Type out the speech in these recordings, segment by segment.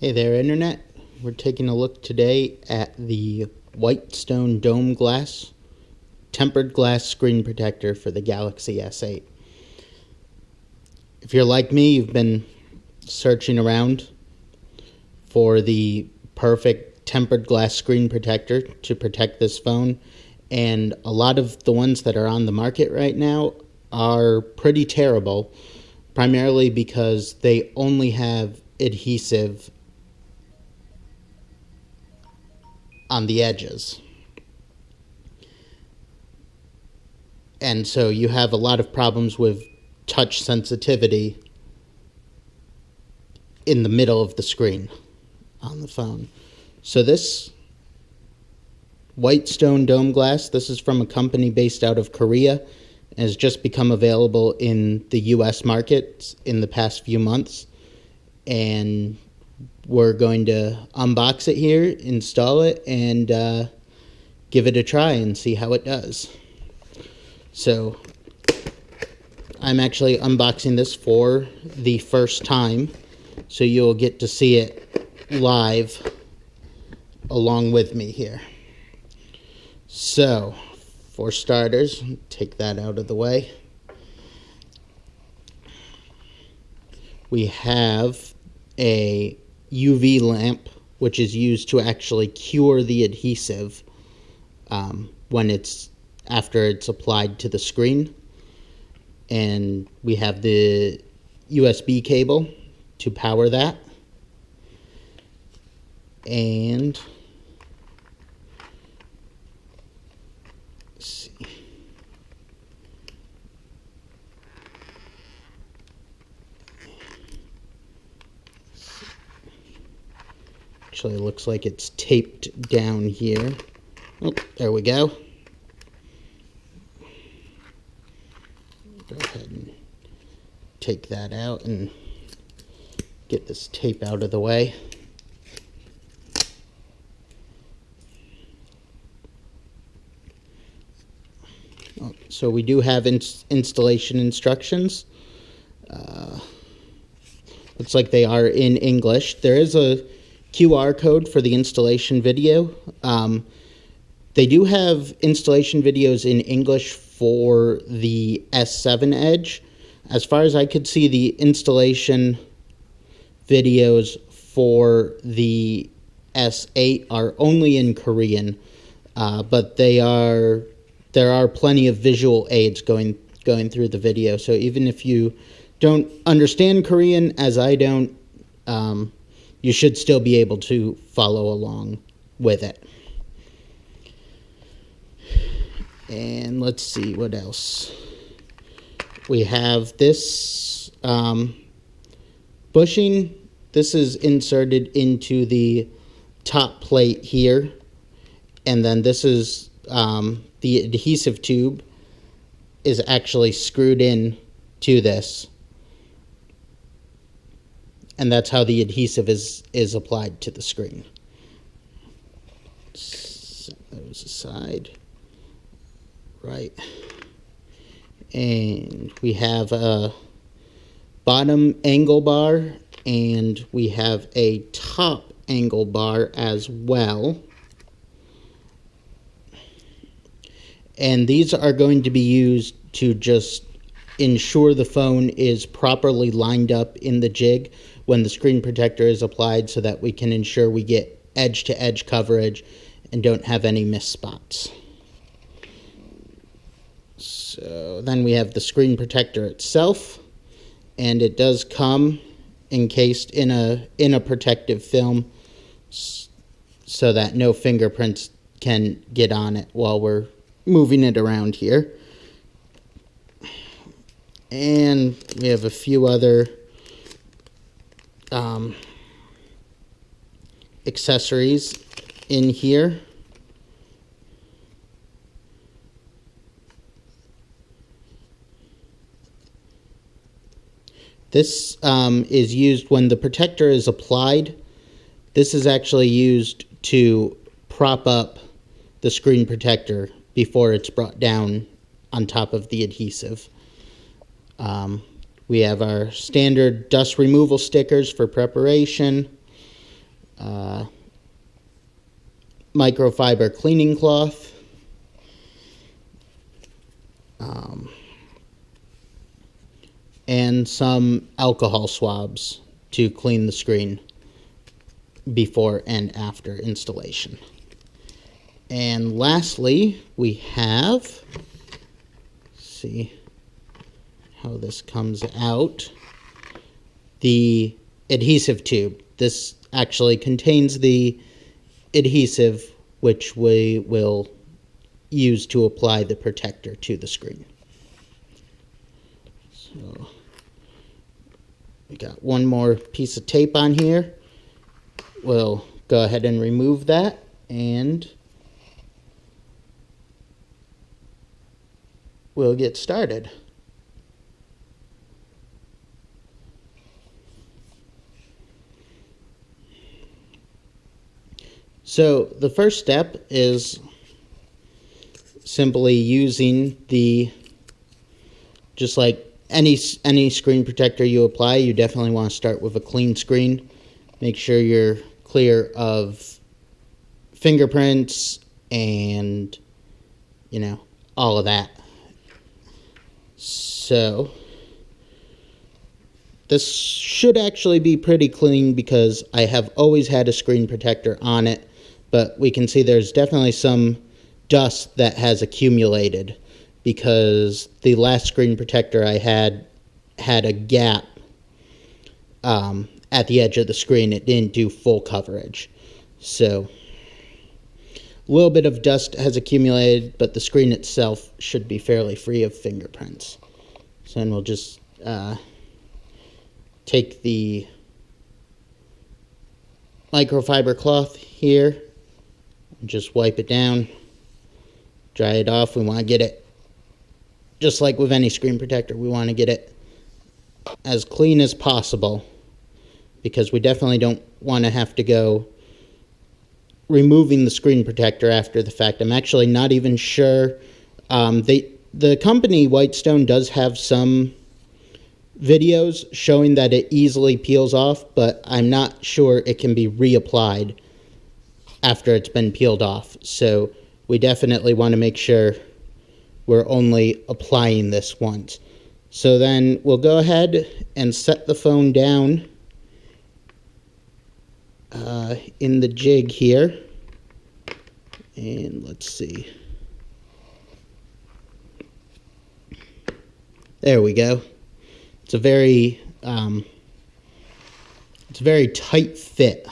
Hey there, Internet. We're taking a look today at the Whitestone Dome Glass tempered glass screen protector for the Galaxy S8. If you're like me, you've been searching around for the perfect tempered glass screen protector to protect this phone, and a lot of the ones that are on the market right now are pretty terrible, primarily because they only have adhesive on the edges. And so you have a lot of problems with touch sensitivity in the middle of the screen on the phone. So this Whitestone Dome Glass, this is from a company based out of Korea, and has just become available in the US market in the past few months. And we're going to unbox it here, install it, and give it a try and see how it does. So I'm actually unboxing this for the first time, so you'll get to see it live along with me here. So, for starters, take that out of the way. We have a UV lamp, which is used to actually cure the adhesive after it's applied to the screen. And we have the USB cable to power that. And let's see. Actually, it looks like it's taped down here. Oh, there we go. Go ahead and take that out and get this tape out of the way. Oh, so we do have installation instructions. Looks like they are in English. There is a QR code for the installation video. They do have installation videos in English for the S7 Edge. As far as I could see, the installation videos for the S8 are only in Korean, but there are plenty of visual aids going through the video. So even if you don't understand Korean, as I don't, you should still be able to follow along with it. And let's see what else. We have this bushing. This is inserted into the top plate here. And then this is the adhesive tube is actually screwed in to this. And that's how the adhesive is applied to the screen. Set those aside. Right. And we have a bottom angle bar, and we have a top angle bar as well. And these are going to be used to just ensure the phone is properly lined up in the jig when the screen protector is applied, so that we can ensure we get edge-to-edge coverage and don't have any missed spots. So then we have the screen protector itself, and it does come encased in a protective film so that no fingerprints can get on it while we're moving it around here. And we have a few other accessories in here. This is used when the protector is applied. This is actually used to prop up the screen protector before it's brought down on top of the adhesive. We have our standard dust removal stickers for preparation. microfiber cleaning cloth, and some alcohol swabs to clean the screen before and after installation. And lastly, we have, let's see how this comes out, the adhesive tube. This actually contains the adhesive which we will use to apply the protector to the screen. So we got one more piece of tape on here. We'll go ahead and remove that, and we'll get started. So the first step is simply using just like any screen protector you apply, you definitely want to start with a clean screen. Make sure you're clear of fingerprints and, all of that. So this should actually be pretty clean because I have always had a screen protector on it, but we can see there's definitely some dust that has accumulated because the last screen protector I had a gap at the edge of the screen. It didn't do full coverage. So a little bit of dust has accumulated, but the screen itself should be fairly free of fingerprints. So then we'll just take the microfiber cloth here and just wipe it down, dry it off. We want to get it, just like with any screen protector, we want to get it as clean as possible because we definitely don't want to have to go removing the screen protector after the fact. I'm actually not even sure. The company Whitestone does have some videos showing that it easily peels off, but I'm not sure it can be reapplied after it's been peeled off. So we definitely want to make sure we're only applying this once. So then we'll go ahead and set the phone down in the jig here. And let's see. There we go. It's a very tight fit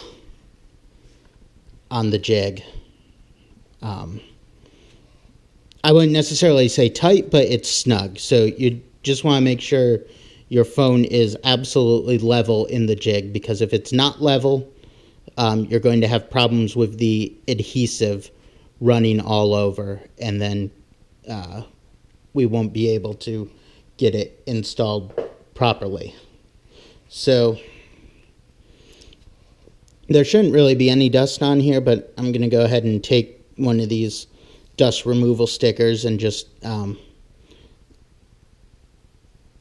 on the jig. I wouldn't necessarily say tight, but it's snug. So you just want to make sure your phone is absolutely level in the jig, because if it's not level, you're going to have problems with the adhesive running all over, and then we won't be able to get it installed properly. So there shouldn't really be any dust on here, but I'm going to go ahead and take one of these dust removal stickers and just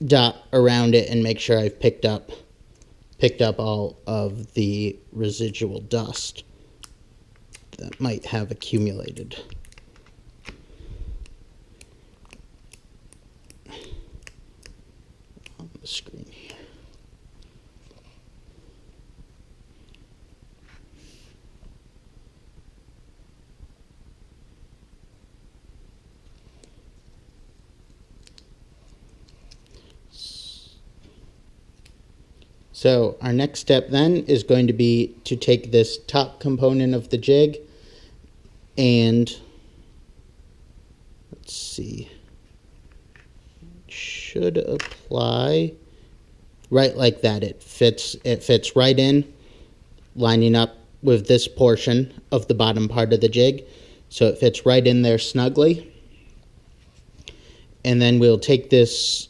dot around it and make sure I've picked up all of the residual dust that might have accumulated. On the screen here. So our next step then is going to be to take this top component of the jig and let's see, it should apply right like that. It fits right in, lining up with this portion of the bottom part of the jig, so it fits right in there snugly. And then we'll take this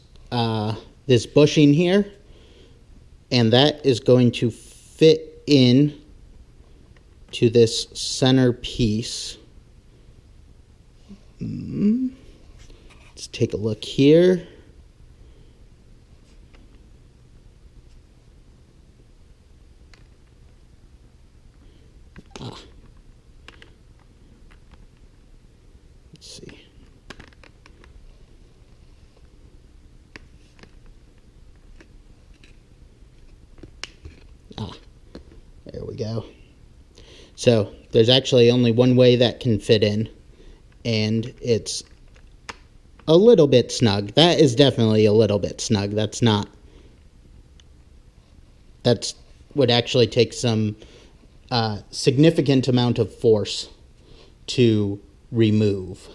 this bushing here, and that is going to fit in to this center piece. Let's take a look here. There we go. So there's actually only one way that can fit in, and it's a little bit snug. That is definitely a little bit snug. That's would actually take some significant amount of force to remove.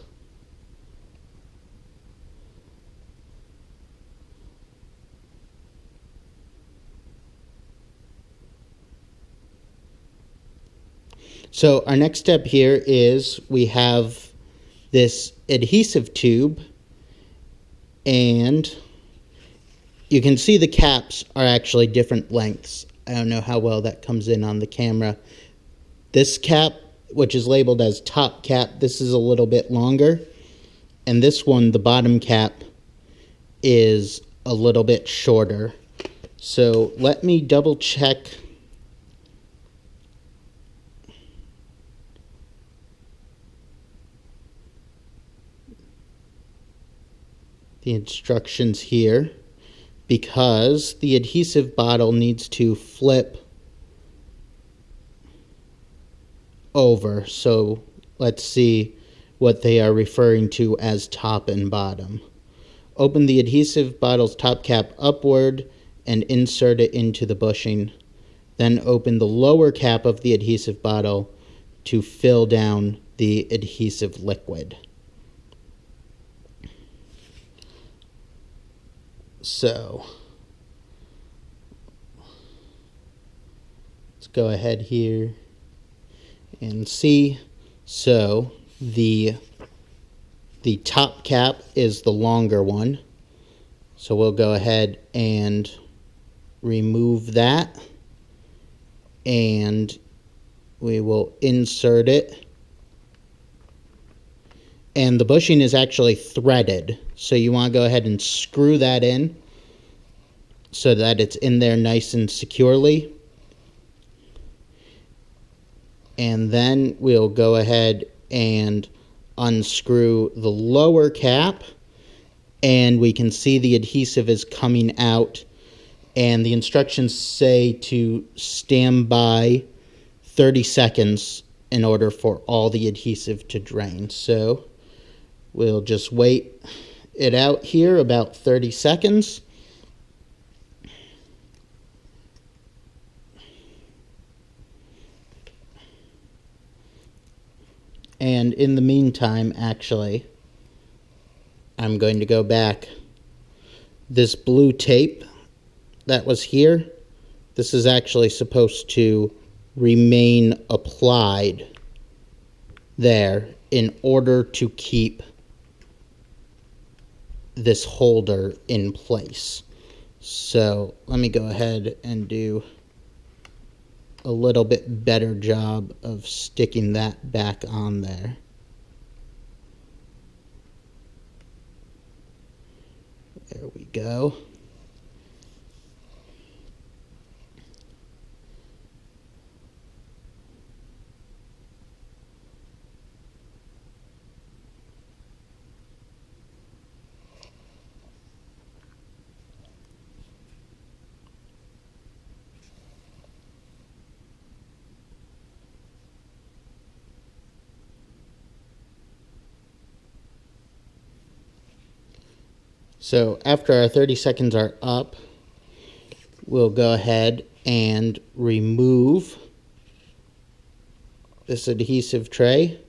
So our next step here is we have this adhesive tube, and you can see the caps are actually different lengths. I don't know how well that comes in on the camera. This cap, which is labeled as top cap, this is a little bit longer, and this one, the bottom cap, is a little bit shorter. So let me double check the instructions here, because the adhesive bottle needs to flip over. So let's see what they are referring to as top and bottom. Open the adhesive bottle's top cap upward and insert it into the bushing. Then open the lower cap of the adhesive bottle to fill down the adhesive liquid. So let's go ahead here and see. So the top cap is the longer one. So we'll go ahead and remove that, and we will insert it. And the bushing is actually threaded, so you want to go ahead and screw that in so that it's in there nice and securely. And then we'll go ahead and unscrew the lower cap, and we can see the adhesive is coming out, and the instructions say to stand by 30 seconds in order for all the adhesive to drain. So we'll just wait it out here about 30 seconds. And in the meantime, actually, I'm going to go back. This blue tape that was here, this is actually supposed to remain applied there in order to keep this holder in place. So let me go ahead and do a little bit better job of sticking that back on there. There we go. So after our 30 seconds are up, we'll go ahead and remove this adhesive tray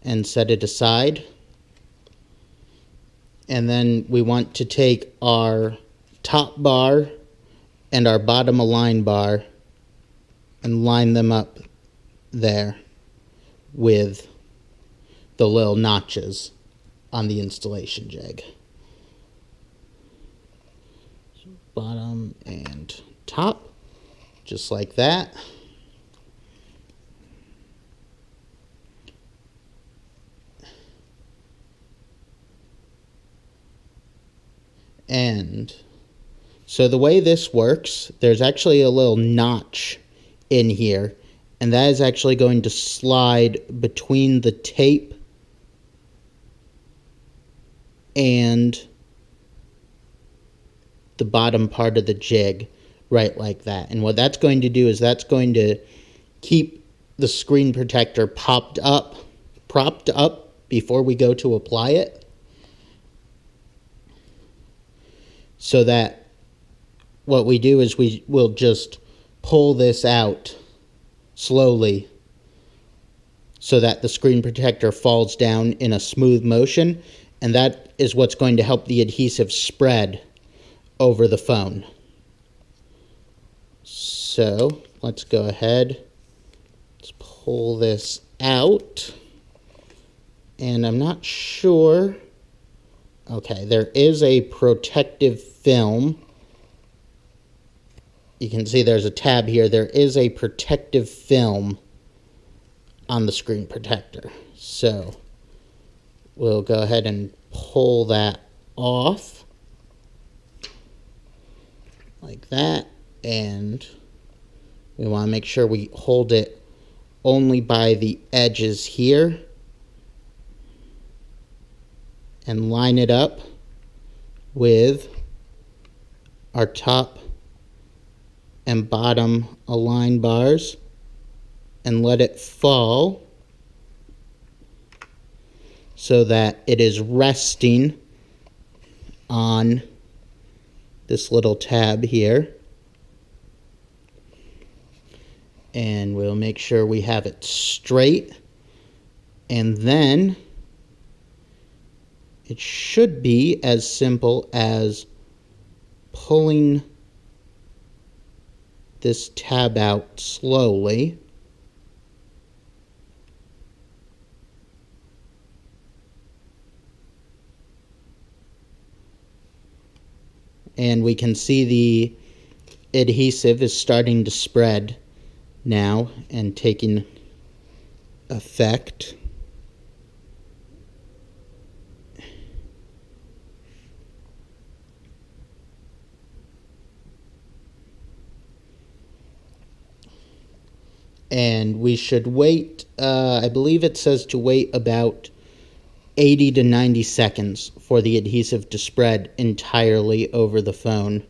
and set it aside. And then we want to take our top bar and our bottom align bar and line them up there with the little notches on the installation jig. Bottom and top, just like that. And so the way this works, there's actually a little notch in here, and that is actually going to slide between the tape and the bottom part of the jig. right like that. And what that's going to do is that's going to keep the screen protector propped up before we go to apply it, so that what we do is we will just pull this out slowly so that the screen protector falls down in a smooth motion, and that is what's going to help the adhesive spread over the phone. So let's go ahead, let's pull this out, and I'm not sure, okay, there is a protective film. You can see there's a tab here. There is a protective film on the screen protector. So we'll go ahead and pull that off like that. And we want to make sure we hold it only by the edges here and line it up with our top and bottom align bars and let it fall so that it is resting on this little tab here. And we'll make sure we have it straight, and then it should be as simple as pulling this tab out slowly. And we can see the adhesive is starting to spread now and taking effect. And we should wait, I believe it says to wait about 80 to 90 seconds for the adhesive to spread entirely over the phone.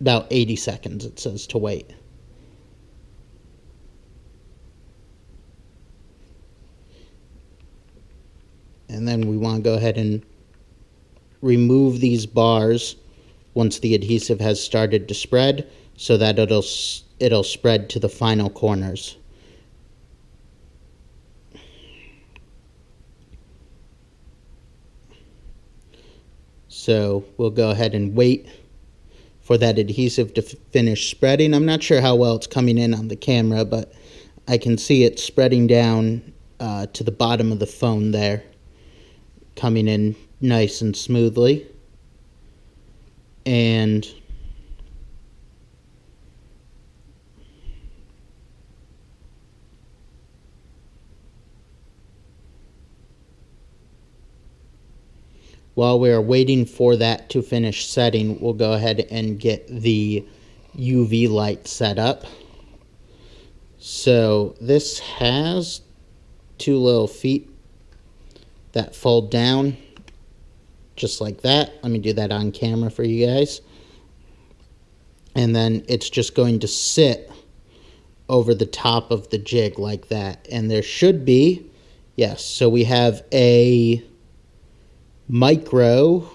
About 80 seconds it says to wait. And then we want to go ahead and remove these bars once the adhesive has started to spread, so that it'll spread to the final corners. So we'll go ahead and wait for that adhesive to finish spreading. I'm not sure how well it's coming in on the camera, but I can see it spreading down to the bottom of the phone there, coming in nice and smoothly. And while we are waiting for that to finish setting, we'll go ahead and get the UV light set up. So this has two little feet that fold down just like that. Let me do that on camera for you guys. And then it's just going to sit over the top of the jig like that. And there should be, yes, so we have a micro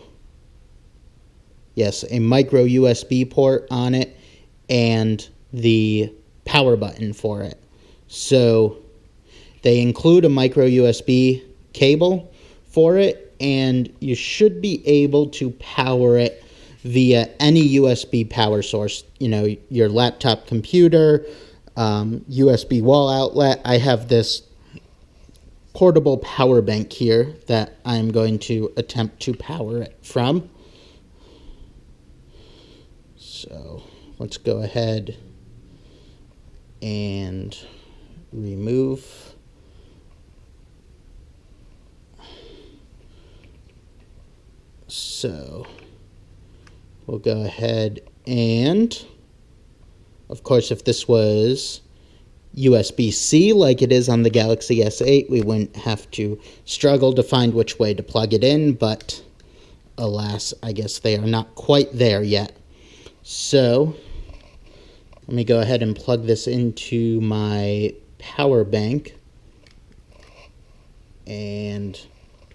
USB port on it and the power button for it. So they include a micro USB cable for it, and you should be able to power it via any USB power source, you know, your laptop computer, USB wall outlet. I have this portable power bank here that I'm going to attempt to power it from. So let's go ahead and remove. So we'll go ahead and, of course, if this was USB-C like it is on the Galaxy S8, we wouldn't have to struggle to find which way to plug it in, but alas, I guess they are not quite there yet. So let me go ahead and plug this into my power bank and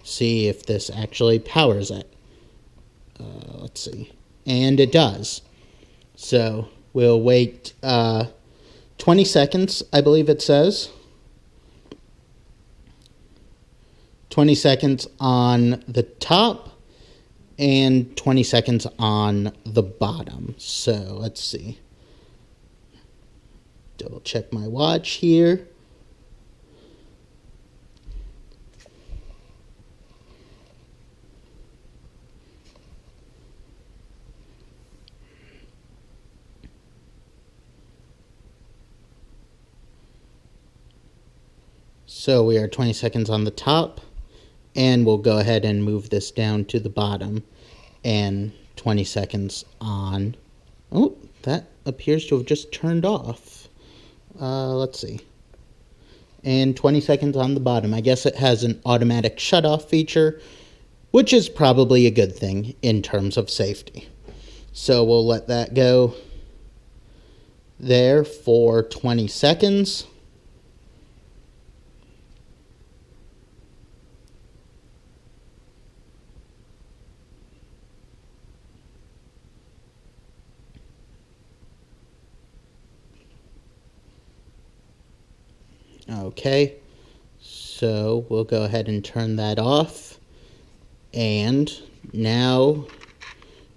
see if this actually powers it. Let's see. And it does. So we'll wait 20 seconds, I believe it says. 20 seconds on the top and 20 seconds on the bottom. So let's see. Double check my watch here. So we are 20 seconds on the top, and we'll go ahead and move this down to the bottom, and 20 seconds on... Oh, that appears to have just turned off. Let's see. And 20 seconds on the bottom. I guess it has an automatic shut-off feature, which is probably a good thing in terms of safety. So we'll let that go there for 20 seconds. Okay, so we'll go ahead and turn that off, and now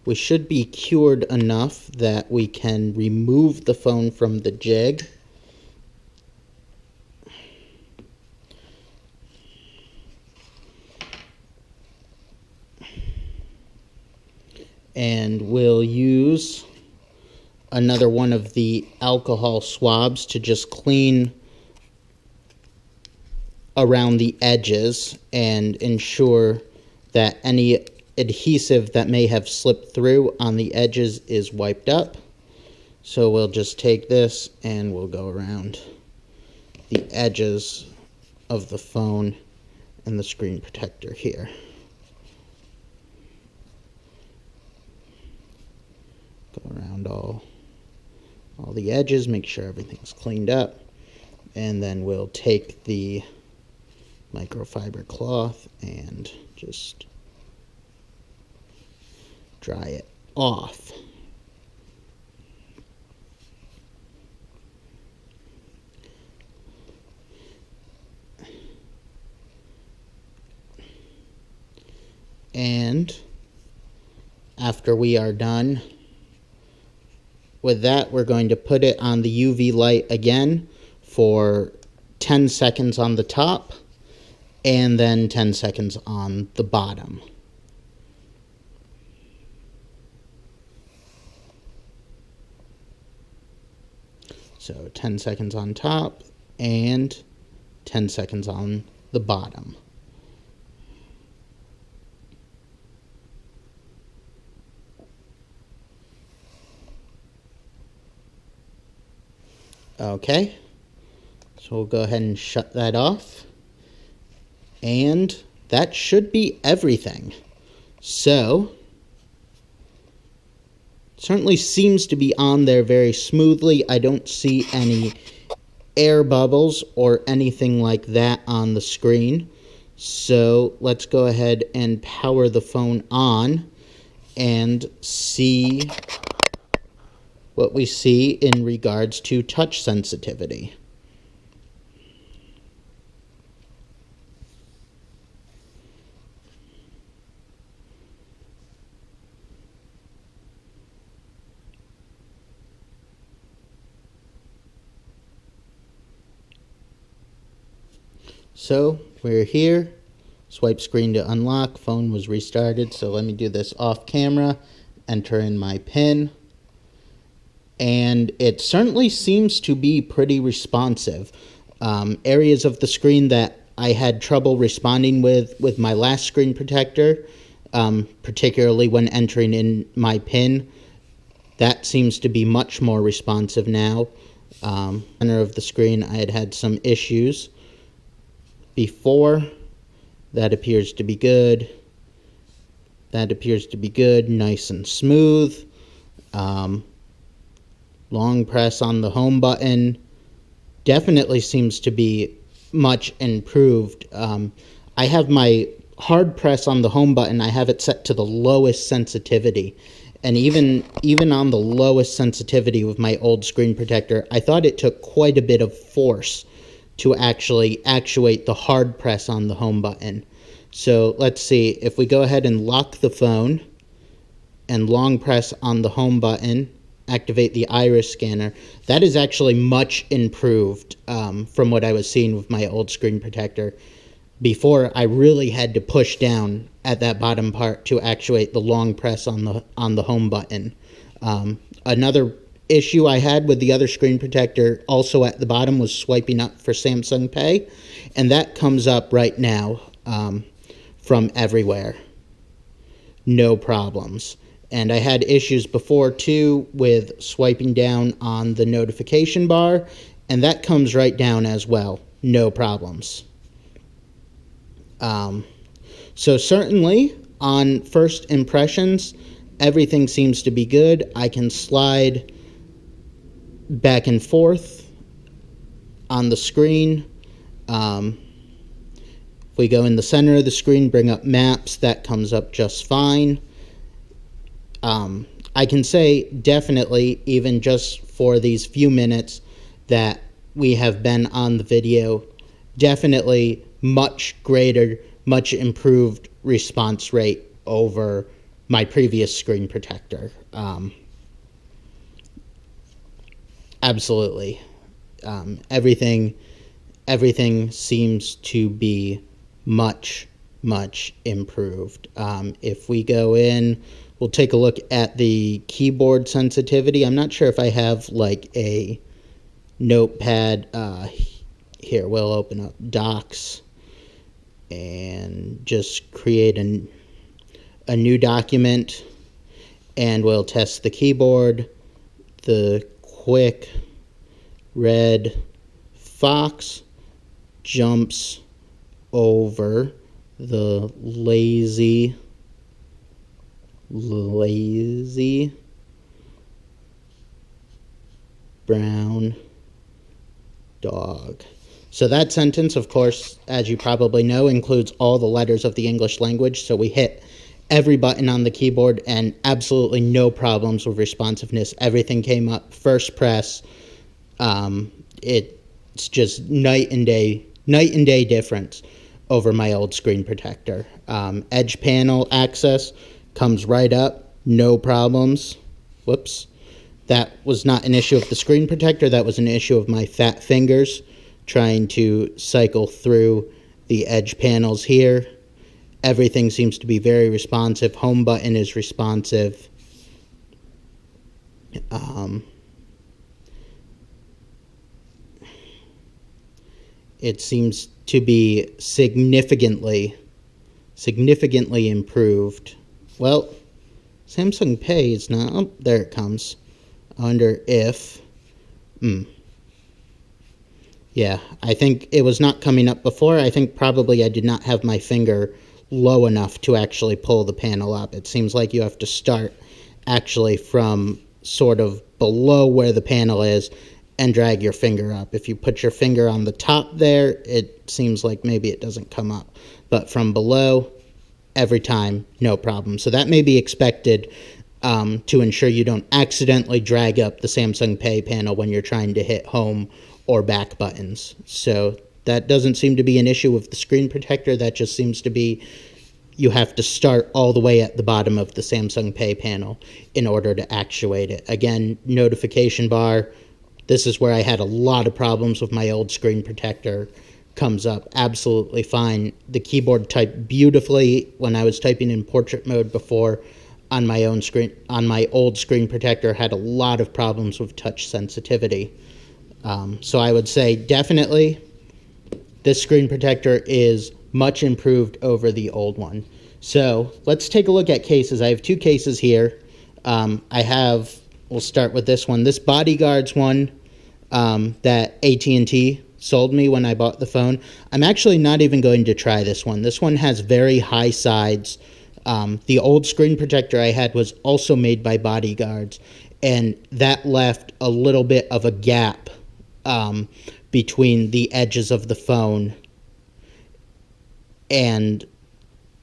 we should be cured enough that we can remove the phone from the jig. And we'll use another one of the alcohol swabs to just clean around the edges and ensure that any adhesive that may have slipped through on the edges is wiped up. So we'll just take this and we'll go around the edges of the phone and the screen protector here. Go around all the edges, make sure everything's cleaned up, and then we'll take the microfiber cloth and just dry it off. And after we are done with that, we're going to put it on the UV light again for 10 seconds on the top, and then 10 seconds on the bottom. So 10 seconds on top and 10 seconds on the bottom. Okay, so we'll go ahead and shut that off. And that should be everything. So, certainly seems to be on there very smoothly. I don't see any air bubbles or anything like that on the screen. So, let's go ahead and power the phone on and see what we see in regards to touch sensitivity. So we're here, swipe screen to unlock, phone was restarted, so let me do this off camera, enter in my PIN, and it certainly seems to be pretty responsive. Areas of the screen that I had trouble responding with my last screen protector, particularly when entering in my PIN, that seems to be much more responsive now. Center of the screen, I had some issues before. That appears to be good. That appears to be good, nice and smooth. Long press on the home button definitely seems to be much improved. I have my hard press on the home button, I have it set to the lowest sensitivity. And even on the lowest sensitivity with my old screen protector, I thought it took quite a bit of force to actually actuate the hard press on the home button. So let's see, if we go ahead and lock the phone and long press on the home button, activate the iris scanner, that is actually much improved from what I was seeing with my old screen protector. Before, I really had to push down at that bottom part to actuate the long press on the home button. Another issue I had with the other screen protector also at the bottom was swiping up for Samsung Pay, and that comes up right now from everywhere. No problems. And I had issues before too with swiping down on the notification bar, and that comes right down as well. No problems. So certainly on first impressions, everything seems to be good. I can slide back and forth on the screen. If we go in the center of the screen, bring up maps, that comes up just fine. I can say definitely, even just for these few minutes that we have been on the video, definitely much greater, much improved response rate over my previous screen protector. Absolutely. Everything seems to be much improved. If we go in, we'll take a look at the keyboard sensitivity. I'm not sure if I have like a notepad. Here, we'll open up Docs and just create a new document, and we'll test the keyboard. The quick red fox jumps over the lazy brown dog. So that sentence, of course, as you probably know, includes all the letters of the English language. So we hit every button on the keyboard and absolutely no problems with responsiveness. Everything came up first press. It's just night and day difference over my old screen protector. Edge panel access comes right up, no problems. Whoops. That was not an issue of the screen protector. That was an issue of my fat fingers trying to cycle through the edge panels here. Everything seems to be very responsive. Home button is responsive. It seems to be significantly improved. Well, Samsung Pay is not. Oh, there it comes. I wonder if. Yeah, I think it was not coming up before. I think probably I did not have my finger low enough to actually pull the panel up. It seems like you have to start actually from sort of below where the panel is and drag your finger up. If you put your finger on the top there, it seems like maybe it doesn't come up. But from below, every time, no problem. So that may be expected to ensure you don't accidentally drag up the Samsung Pay panel when you're trying to hit home or back buttons. So that doesn't seem to be an issue with the screen protector. That just seems to be you have to start all the way at the bottom of the Samsung Pay panel in order to actuate it. Again, notification bar. This is where I had a lot of problems with my old screen protector. Comes up absolutely fine. The keyboard typed beautifully when I was typing in portrait mode before on my own screen. On my old screen protector, had a lot of problems with touch sensitivity. So I would say definitely this screen protector is much improved over the old one. So let's take a look at cases. I have two cases here. We'll start with this one. This Bodyguards one that AT&T sold me when I bought the phone. I'm actually not even going to try this one. This one has very high sides. The old screen protector I had was also made by Bodyguards, and that left a little bit of a gap between the edges of the phone and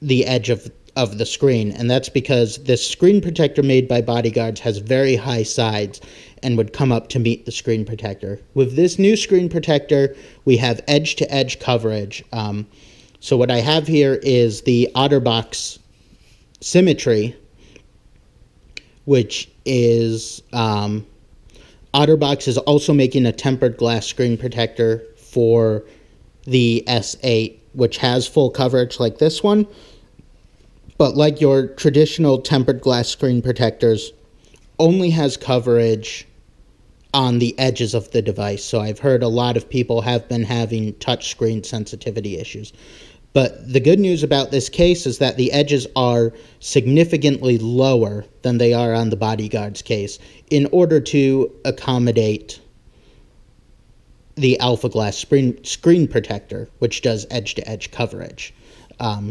the edge of the screen, and that's because this screen protector made by Bodyguards has very high sides and would come up to meet the screen protector. With this new screen protector, we have edge-to-edge coverage. So what I have here is the OtterBox Symmetry, which is OtterBox is also making a tempered glass screen protector for the S8, which has full coverage like this one, but like your traditional tempered glass screen protectors, only has coverage on the edges of the device. So I've heard a lot of people have been having touchscreen sensitivity issues. But the good news about this case is that the edges are significantly lower than they are on the Bodyguards case in order to accommodate the Alpha Glass screen protector, which does edge-to-edge coverage.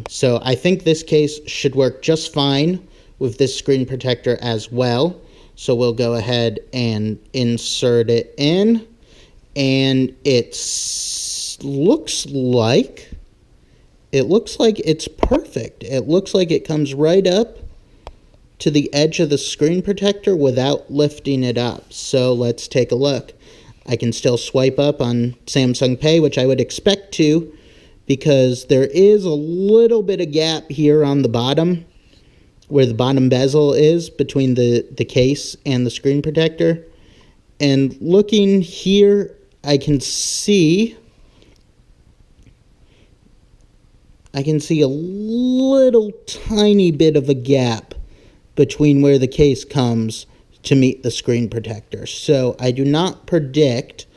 So I think this case should work just fine with this screen protector as well. So we'll go ahead and insert it in, and it looks like it's perfect. It looks like it comes right up to the edge of the screen protector without lifting it up. So let's take a look. I can still swipe up on Samsung Pay, which I would expect to, because there is a little bit of gap here on the bottom where the bottom bezel is between the case and the screen protector. And looking here, I can see a little tiny bit of a gap between where the case comes to meet the screen protector. So I do not predict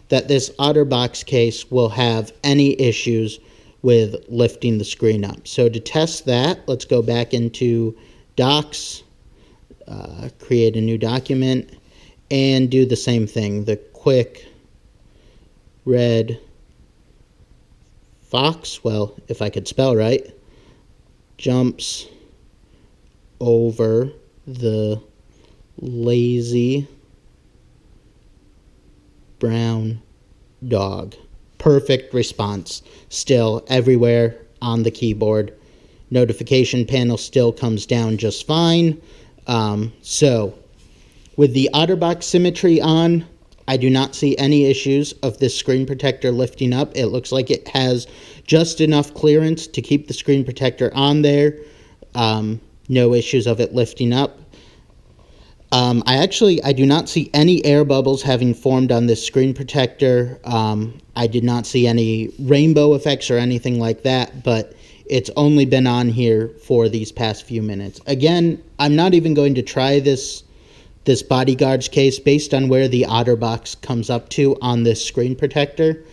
that this OtterBox case will have any issues with lifting the screen up. So to test that, let's go back into Docs, create a new document, and do the same thing. The quick red fox, well, if I could spell right, jumps over the lazy brown dog. Perfect response. Still everywhere on the keyboard. Notification panel still comes down just fine. So with the OtterBox Symmetry on, I do not see any issues of this screen protector lifting up. It looks like it has just enough clearance to keep the screen protector on there. No issues of it lifting up. I do not see any air bubbles having formed on this screen protector. I did not see any rainbow effects or anything like that, but it's only been on here for these past few minutes. Again, I'm not even going to try this Bodyguards case based on where the OtterBox comes up to on this screen protector.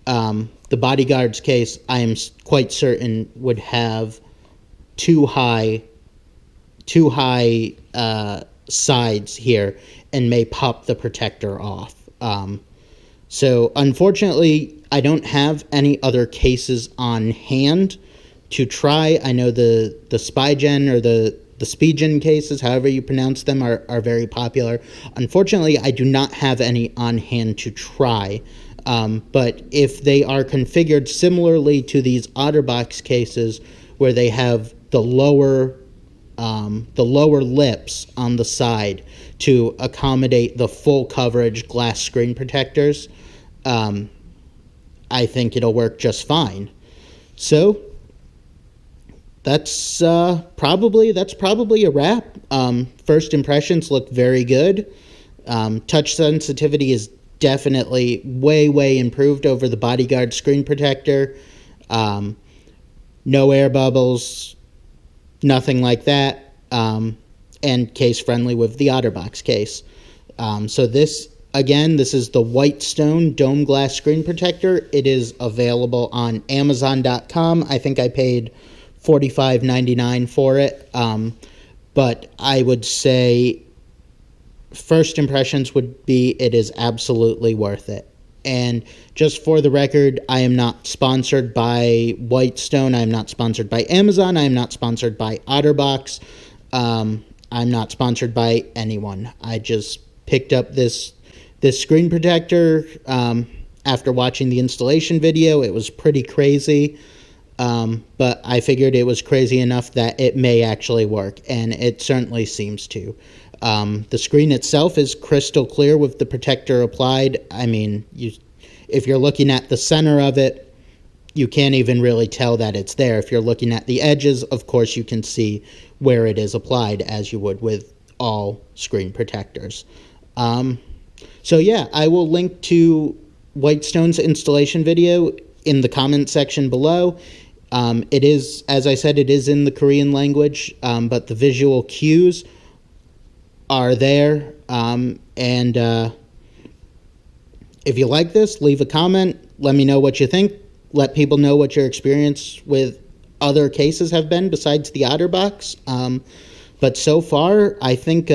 The Bodyguards case, I am quite certain, would have too high sides here and may pop the protector off. So unfortunately, I don't have any other cases on hand to try. I know the SpyGen or the SpeedGen cases, however you pronounce them, are very popular. Unfortunately, I do not have any on hand to try. But if they are configured similarly to these OtterBox cases, where they have the lower lips on the side to accommodate the full coverage glass screen protectors, I think it'll work just fine. So that's probably a wrap. First impressions look very good. Touch sensitivity is definitely way improved over the Bodyguard screen protector. No air bubbles, nothing like that, and case friendly with the OtterBox case. So this is the Whitestone Dome Glass screen protector. It is available on Amazon.com. I think I paid $45.99 for it. But I would say first impressions would be it is absolutely worth it. And just for the record, I am not sponsored by Whitestone. I am not sponsored by Amazon. I am not sponsored by OtterBox. I'm not sponsored by anyone. I just picked up this screen protector after watching the installation video. It was pretty crazy, but I figured it was crazy enough that it may actually work, and it certainly seems to. The screen itself is crystal clear with the protector applied. I mean, if you're looking at the center of it, you can't even really tell that it's there. If you're looking at the edges, of course, you can see where it is applied, as you would with all screen protectors. So yeah, I will link to Whitestone's installation video in the comment section below. It is, as I said, it is in the Korean language, but the visual cues are there. If you like this, leave a comment. Let me know what you think. Let people know what your experience with other cases have been besides the OtterBox. But so far, I think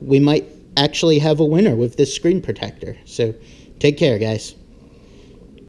we might actually have a winner with this screen protector. So take care, guys.